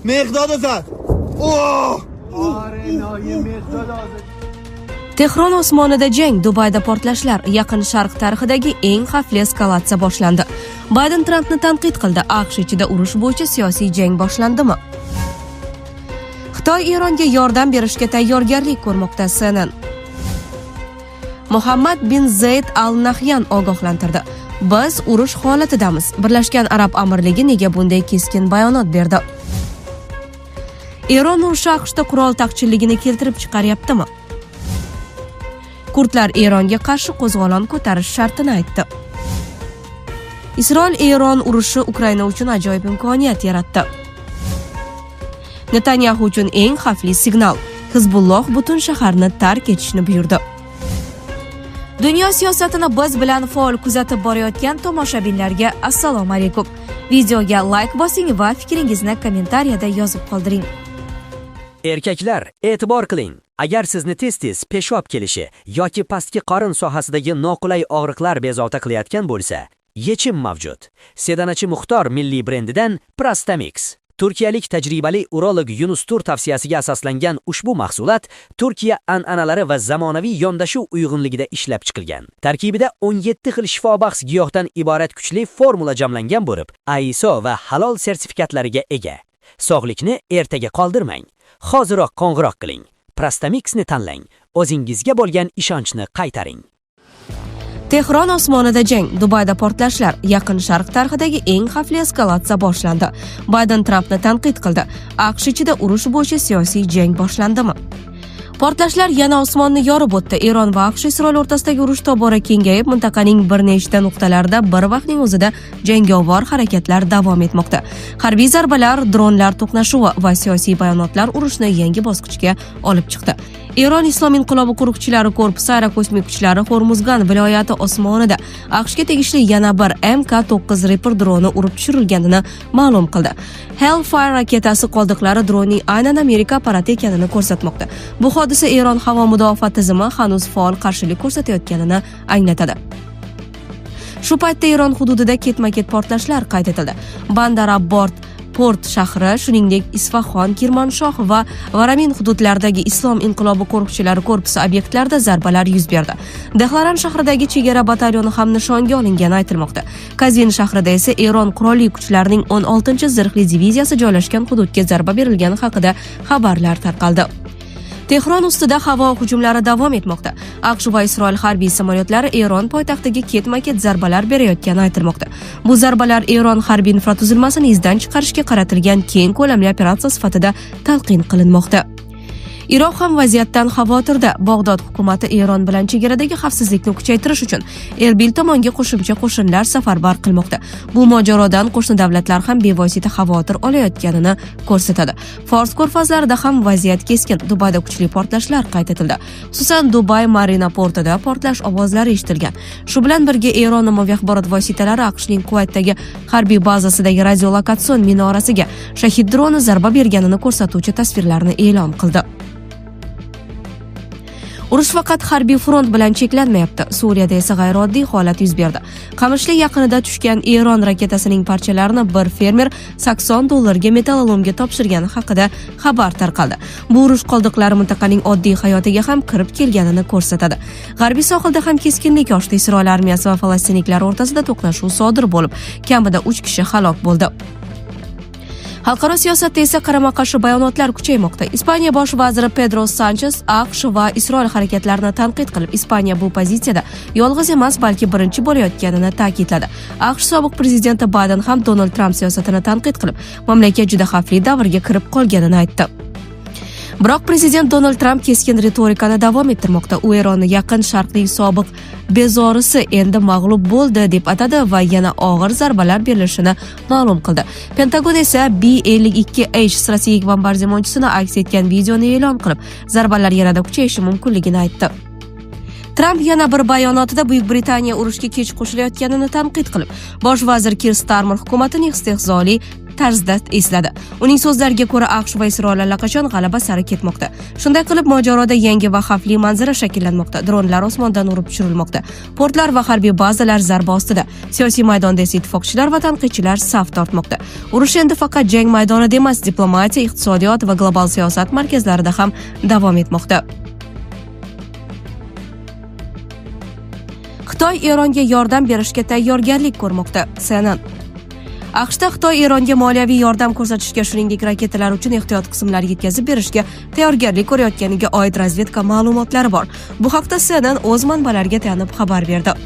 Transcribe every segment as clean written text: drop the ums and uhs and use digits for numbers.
مقداد زد. اوه! آره نایه مقداد آزاد. Tehron osmonida jang, Dubayda portlashlar, Yaqin Sharq tarixidagi eng xavfli eskalatsiya boshlandi. Bayden Trampni tanqid qildi. AQSh ichida urush bo'yicha siyosiy jang boshlandimi? Xitoy Eronga yordam berishga tayyorgarlik ko'rmoqda. CNN. Muhammad bin Zayd Al Nahyan ogohlantirdi. Biz urush holatidamiz. Birlashgan Arab Amirligi nega bunday keskin bayonot berdi? Eron urushi AQShda qurol taqchilligini keltirib chiqaryaptimi? Kurdlar Eronga qarshi qo'zg'olon ko'tarish shartini aytdi. Isroil-Eron urushi Ukraina uchun ajoyib imkoniyat yaratdi. Netanyahu uchun eng xavfli signal. Hizbulloh butun shaharni tark etishni buyurdi. Dunyo siyosatini biz bilan faol kuzatib borayotgan tomoshabinlarga assalomu alaykum. Videoga like bosing va fikringizni kommentariyada yozib qoldiring. Erkaklar, e'tibor qiling. Agar sizni tez-tez peshob kelishi yoki pastki qorin sohasidagi noqulay og'riqlar bezovta qilayotgan bo'lsa, yechim mavjud. Sedanachi Muxtor milliy brendidan Prastamix. Turkiyalik tajribali urolog Yunus Tur tavsiyasiga asoslangan ushbu mahsulot Turkiya an'analari va zamonaviy yondashuv uyg'unligida ishlab chiqilgan. Tarkibida 17 xil shifobaxsh giyohdan iborat kuchli formula jamlangan bo'lib, ISO va halol sertifikatlariga ega. Sog'likni ertaga qoldirmang. Hoziroq qo'ng'iroq qiling. Prastamixni tanlang. O'zingizga bo'lgan ishonchni qaytaring. Tehron osmonida jang, Dubayda portlashlar, Yaqin Sharq tarixidagi eng xavfli eskalatsiya boshlandi. Bayden Trampni tanqid qildi. AQSh ichida urush bo'yicha siyosiy jang boshlandimi? Portlashlar yana osmonni yorib o'tdi. Eron va AQSh Isroil o'rtasidagi urush tobora kengayib, mintaqaning bir nechta nuqtalarida bir vaqtning o'zida jangovar harakatlar davom etmoqda. Harbiy zarbalar, dronlar to'qnashuvi va siyosiy bayonotlar urushni yangi bosqichga olib chiqdi. Eron Islom inqilobi qo'riqchilari korpusi aerokosmik kuchlari Hormuzgan viloyati osmonida AQShga tegishli yana bir MK-9 Reaper droni urib tushirilganini ma'lum qildi. Hellfire raketasi qoldiqlari dronning aynan Amerika apparati ekanini ko'rsatmoqda. Bu hodisa Eron havo mudofaa tizimi hanuz faol qarshilik ko'rsatayotganini anglatadi. Shu paytda Eron hududida ketma-ket portlashlar qayd etildi. Bandar Abbas Port shahri, shuningdek Isfahon, Kirmanshoh va Varamin hududlaridagi Islom inqilobi qo'riqchilari korpusi obyektlarida zarbalar yuz berdi. Dehloran shahridagi chegara batalyoni ham nishonga olingani aytilmoqda. Kazvin shahrida esa Eron qurolli kuchlarining 16-zirhli diviziyasi joylashgan hududga zarba berilgani haqida xabarlar tarqaldi. Tehron ustida havo hujumlari davom etmoqda. AQSh va Isroil harbiy samolyotlari Eron poytaxtiga ketma-ket zarbalar berayotgani aytilmoqda. Bu zarbalar Eron harbiy infratuzilmasini izdan chiqarishga qaratilgan keng ko'lamli operatsiya sifatida talqin qilinmoqda. Iroq ham vaziyatdan xavotirda. Bag'dod hukumati Eron bilan chegaradagi xavfsizlikni kuchaytirish uchun Erbil tomonga qo'shimcha qo'shinlar safarbar qilmoqda. Bu mojarodan qo'shni davlatlar ham bevosita xavotir olayotganini ko'rsatadi. Fors ko'rfazlarida ham vaziyat keskin. Dubayda kuchli portlashlar qayd etildi. Xususan, Dubay Marina portida portlash ovozlari eshitilgan. Shu bilan birga Eron ommaviy axborot vositalari AQShning Kuvaytdagi harbiy bazasidagi radiolokatsion minorasiga shahid droni zarba berganini ko'rsatuvchi tasvirlarni e'lon qildi. Urush faqat harbiy front bilan cheklanmayapti. Suriyada esa g'ayrioddiy holat yuz berdi. Qamishli yaqinida tushgan Eron raketasining parchalarini bir fermer $80 metallolomga topshirgani haqida xabar tarqaldi. Bu urush qoldiqlari mintaqaning oddiy hayotiga ham kirib kelganini ko'rsatadi. G'arbiy sohilda ham keskinlik oshdi. Isroil armiyasi va falastinliklar o'rtasida to'qnashuv sodir bo'lib, kamida 3 kishi halok bo'ldi. Xalqaro siyosatda esa qarama-qarshi bayonotlar kuchaymoqda. Ispaniya bosh vaziri Pedro Sanchez AQSh va Isroil harakatlarini tanqid qilib, Ispaniya bu pozitsiyada yolg'iz emas, balki birinchi bo'layotganini ta'kidladi. AQSh sobiq prezidenti Bayden ham Donald Trump siyosatini tanqid qilib, mamlakat juda xavfli davrga kirib qolganini aytdi. Biroq prezident Donald Trump keskin retorikani davom ettirmoqda. U Eronni Yaqin Sharqning sobiq bezorisi endi mag'lub bo'ldi deb atadi va yana og'ir zarbalar berilishini ma'lum qildi. Pentagon esa B-52H strategik bombardimonchasini aks etgan videoni e'lon qilib, zarbalar yanada kuchayishi mumkinligini aytdi. Trump yana bir bayonotida Buyuk Britaniya urushga kech qo'shilayotganini tanqid qilib, bosh vazir Kir Starmer hukumatining istehzoli tarzda esladi. Uning so'zlariga ko'ra, AQSh va Isroil allaqachon g'alaba sari ketmoqda. Shunday qilib, mojaroda yangi va xavfli manzara shakllanmoqda. Dronlar osmondan urib tushirilmoqda. Portlar va harbiy bazalar zarba ostida. Siyosiy maydonda esa ittifoqchilar va tanqidchilar saf tortmoqda. Urush endi faqat jang maydonida emas, diplomatiya, iqtisodiyot va global siyosat markazlarida ham davom etmoqda. Xitoy Eronga yordam berishga tayyorgarlik ko'rmoqda. CNN. AQShda Xitoy Eronga moliyaviy yordam ko'rsatishga, shuningdek raketalar uchun ehtiyot qismlar yetkazib berishga tayyorgarlik ko'rayotganiga oid razvedka ma'lumotlari bor. Bu haqda CNN o'z manbalariga tayanib xabar berdi.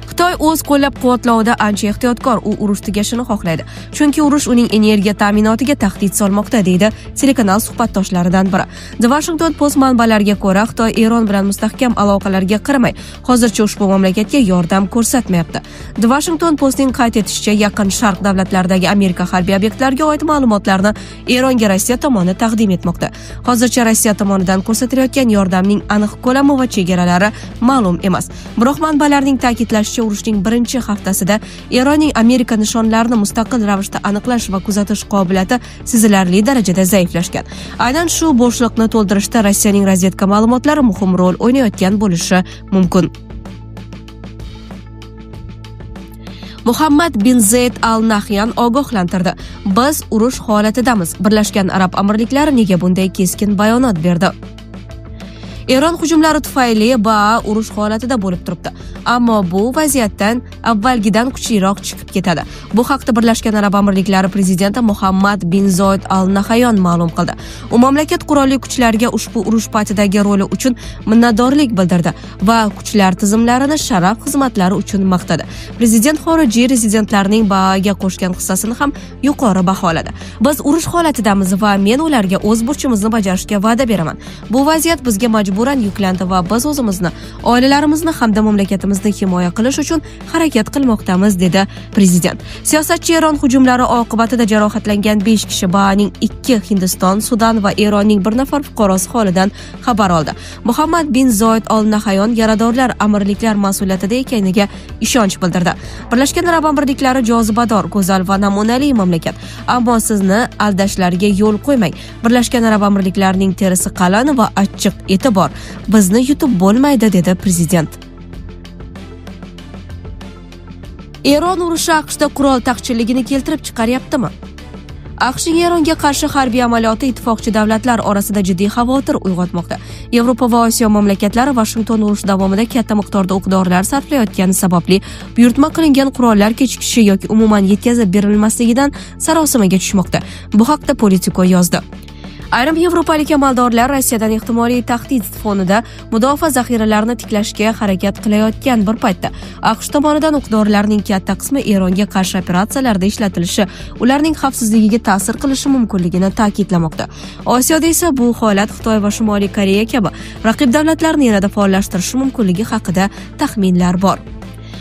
Xitoy o'z qo'llab-quvvatlovida ancha ehtiyotkor, u urush tugashini xohlaydi. Chunki urush uning energiya ta'minotiga tahdid solmoqda, deydi telekanal suhbatdoshlaridan biri. The Washington Post manbalariga ko'ra, Xitoy Eron bilan mustahkam aloqalarga qaramay, hozircha ushbu mamlakatga yordam ko'rsatmayapti. The Washington Post'ning qayd etishicha, Yaqin Sharq davlatlaridagi Amerika harbiy obyektlariga oid ma'lumotlarni Eronga Rossiya tomoni taqdim etmoqda. Hozircha Rossiya tomonidan ko'rsatilayotgan yordamning aniq ko'lami va chegaralari ma'lum emas. Biroq manbalarning ta'kidlashicha, urushning birinchi haftasida Eronning Amerika nishonlarini mustaqil ravishda aniqlash va kuzatish qobiliyati sezilarli darajada zaiflashgan. Aynan shu bo'shliqni to'ldirishda Rossiyaning razvedka ma'lumotlari muhim rol o'ynayotgan bo'lishi mumkin. Muhammad bin Zayd Al Nahyan ogohlantirdi. Biz urush holatidamiz. Birlashgan Arab Amirliklari nega bunday keskin bayonot berdi? Eron hujumlari tufayli urush holatida bo'lib turibdi. Ammo bu vaziyatdan avvalgidan kuchliroq chiqib ketadi. Bu haqda Birlashgan Arab Amirliklari prezidenti Muhammad bin Zayd Al Nahyan ma'lum qildi. U mamlakat qurolli kuchlariga ushbu urush paytidagi roli uchun minnatdorlik bildirdi va kuchlar tizimlarini sharaf xizmatlari uchun maqtadi. Prezident xorijiy rezidentlarining ba'ga qo'shgan hissasini ham yuqori baholadi. Biz urush holatidamiz va men ularga o'z burchimizni bajarishga va'da beraman. Bu vaziyat bizga majburan yuklandi va biz o'zimizni, oilalarimizni hamda mamlakatimizni himoya qilish uchun harakat qilmoqdamiz, dedi prezident. Siyosatchi Eron hujumlari oqibatida jarohatlangan 5 kishi Ba'ning 2 Hindiston, Sudan va Eronning 1 nafar fuqarosi holidan xabar oldi. Muhammad bin Zayd Al Nahyan yaradorlar amirliklar mas'uliyatida ekaniga ishonch bildirdi. Birlashgan Arab Amirliklari jozibador, go'zal va namunali mamlakat, ammo sizni aldashlariga yo'l qo'ymang. Birlashgan Arab Amirliklarining terisi qalin va achchiq eti bor. Bizni yutib bo'lmaydi, dedi prezident. Eron urushi AQShda qurol taqchilligini keltirib chiqaryaptimi? AQShning Eronga qarshi harbiy amaliyoti ittifoqchi davlatlar orasida jiddiy xavotir uyg'otmoqda. Yevropa va Osiyo mamlakatlari Washington urush davomida katta miqdorda o'q-dorilar sarflayotgani sababli buyurtma qilingan qurollar kechikishi yoki umuman yetkazib berilmasligidan sarosimaga tushmoqda. Bu haqda Politico yozdi. Ayrim yevropalik amaldorlar Rossiyadan ehtimoliy tahdid fonida mudofaa zaxiralarini tiklashga harakat qilayotgan bir paytda AQSh tomonidan o'q-dorilarning katta qismi Eronga qarshi operatsiyalarda ishlatilishi ularning xavfsizligiga ta'sir qilishi mumkinligini ta'kidlamoqda. Osiyoda esa bu holat Xitoy va Shimoliy Koreya kabi raqib davlatlarni yanada faollashtirishi mumkinligi haqida taxminlar bor.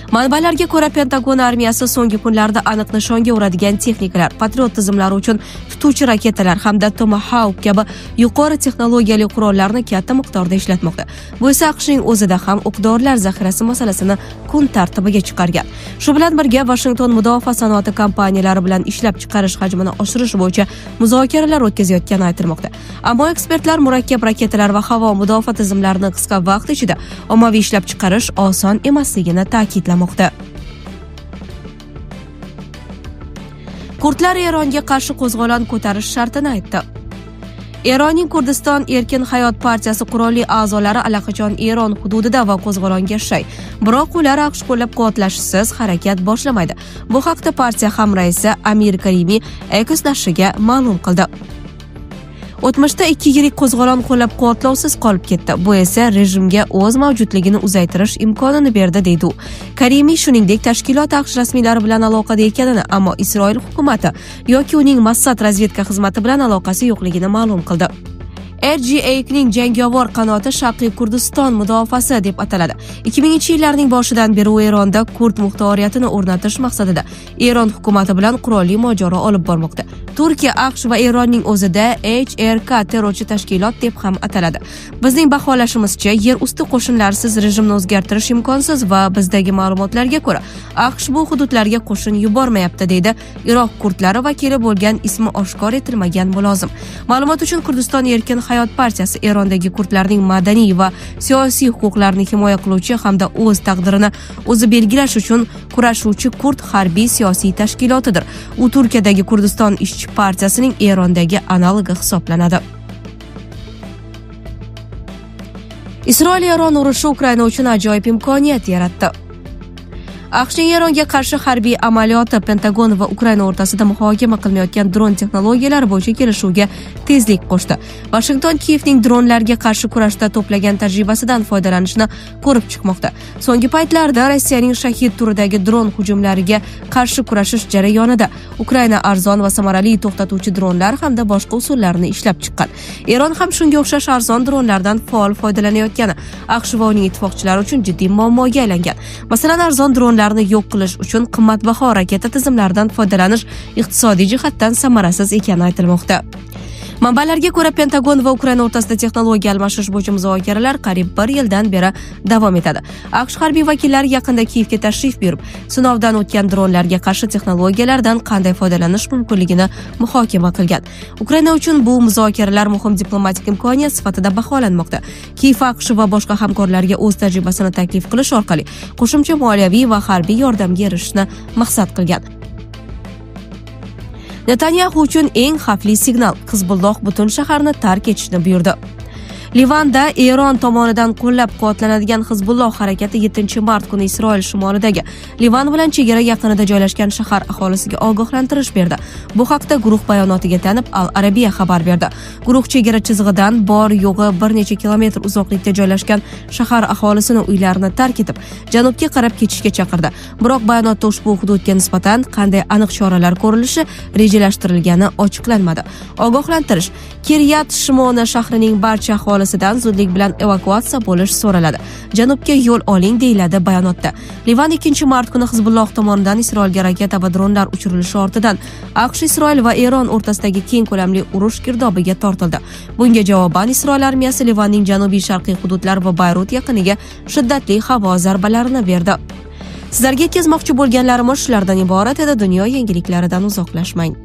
Manbalarga ko'ra, Pentagon armiyasi so'nggi kunlarda aniq nishonga uradigan texnikalar, patriot tizimlari uchun tutuvchi raketalar hamda Tomahawk kabi yuqori texnologiyali qurollarni katta miqdorda ishlatmoqda. Bu esa AQShning o'zida ham o'q-dorilar zaxirasi masalasini kun tartibiga chiqargan. Shu bilan birga Washington mudofaa sanoati kompaniyalari bilan ishlab chiqarish hajmini oshirish bo'yicha muzokaralar o'tkazayotgani aytilmoqda. Ammo ekspertlar murakkab raketalar va havo mudofaa tizimlarini qisqa vaqt ichida ommaviy ishlab chiqarish oson emasligini ta'kidlamoqda. Kurdlar Eronga qarshi qo'zg'olon ko'tarish shartini aytdi. Eronning Kurdiston Erkin hayot partiyasi qurolli a'zolari allaqachon Eron hududida va qo'zg'olonga shay. Biroq ular AQSh qo'llab-quvvatlashisiz harakat boshlamaydi. Bu haqda partiya hamraisi Amir Karimiy X nashriga ma'lum qildi. O'tmishda 2 yirik qo'zg'olon qo'llab-quvvatlovsiz qolib ketdi. Bu esa rejimga o'z mavjudligini uzaytirish imkonini berdi, deydi u. Karimiy shuningdek tashkilot AQSh rasmiylari bilan aloqada ekanini, ammo Isroil hukumati yoki uning Mossad razvedka xizmati bilan aloqasi yo'qligini ma'lum qildi. RGA'ning jangovar qanoti Sharqiy Kurdiston mudofaasi deb ataladi. 2000-yillarning boshidan beri u Eronda kurd muxtoriyatini o'rnatish maqsadida Eron hukumati bilan qurolli mojaro olib bormoqda. Turkiya, AQSh va Eronning o'zida HRK terrorchi tashkilot deb ham ataladi. Bizning baholashimizcha, yer usti qo'shinlarsiz rejimni o'zgartirish imkonsiz va bizdagi ma'lumotlarga ko'ra, AQSh bu hududlarga qo'shin yubormayapti, deydi Iroq kurdlari vakili bo'lgan ismi oshkor etilmagan mulozim. Ma'lumot uchun, Kurdiston erkin hayot partiyasi Erondagi kurdlarning madaniy va siyosiy huquqlarini himoya qiluvchi hamda o'z taqdirini o'zi belgilash uchun kurashuvchi kurd harbiy siyosiy tashkilotidir. U Turkiyadagi Kurdiston ishchi partiyasining Erondagi analogi hisoblanadi. Isroil-Eron urushi Ukraina uchun ajoyib imkoniyat yaratdi. AQShning Eronga qarshi harbiy amaliyoti Pentagon va Ukraina o'rtasida muhokama qilinayotgan dron texnologiyalari bo'yicha kelishuvga tezlik qo'shdi. Washington Kiyevning dronlarga qarshi kurashda to'plagan tajribasidan foydalanishni ko'rib chiqmoqda. So'nggi paytlarda Rossiyaning Shahid turidagi dron hujumlariga qarshi kurashish jarayonida Ukraina arzon va samarali to'xtatuvchi dronlar hamda boshqa usullarni ishlab chiqqan. Eron ham shunga o'xshash arzon dronlardan faol foydalanayotgani AQSh va uning ittifoqchilari uchun jiddiy muammoga aylangan. Masalan, arzon dronlarni yo'q qilish uchun qimmatbaho raketa tizimlaridan foydalanish iqtisodiy jihatdan samarasiz ekani aytilmoqda. Manbalarga ko'ra, Pentagon va Ukraina o'rtasida texnologiya almashish bo'yicha muzokaralar qariyb 1 yildan beri davom etadi. AQSh harbiy vakillari yaqinda Kiyevga tashrif buyurib, sinovdan o'tgan dronlarga qarshi texnologiyalardan qanday foydalanish mumkinligini muhokama qilgan. Ukraina uchun bu muzokaralar muhim diplomatik imkoniyat sifatida baholanmoqda. Kiyev AQSh va boshqa hamkorlarga o'z tajribasini taklif qilish orqali qo'shimcha moliyaviy va harbiy yordamga erishishni maqsad qilgan. Netanyahu uchun eng xavfli signal: Hizbulloh butun shaharni tark etishni buyurdi. Livanda Eron tomonidan qo'llab-quvvatlanadigan Hizbulloh harakati 7-mart kuni Isroil shimolidagi Livan bilan chegara yaqinida joylashgan shahar aholisiga ogohlantirish berdi. Bu haqda guruh bayonotiga tanib Al Arabiya xabar berdi. Guruh chegara chizig'idan bor yo'g'i bir necha kilometr uzoqlikda joylashgan shahar aholisini uylarini tark etib, janubga qarab ketishga chaqirdi. Biroq bayonotda ushbu hududga nisbatan qanday aniq choralar ko'rilishi rejalashtirilgani ochiqlanmadi. Ogohlantirish: Kiryat Shimona shahrining barcha aholisidan zudlik bilan evakuatsiya bo'lish so'raladi. Janubga yo'l oling, deyiladi bayonotda. Livan 2-mart kuni Hizbulloh tomonidan Isroilga raketa va dronlar uchirilishi ortidan AQSh, Isroil va Eron o'rtasidagi keng ko'lamli urush girdobiga tortildi. Bunga javoban Isroil armiyasi Livanning janubiy-sharqiy hududlar va Bayrut yaqiniga shiddatli havo zarbalarini berdi. Sizlarga yetkazmoqchi bo'lganlarimiz shulardan iborat edi. Dunyo yangiliklaridan uzoqlashmang.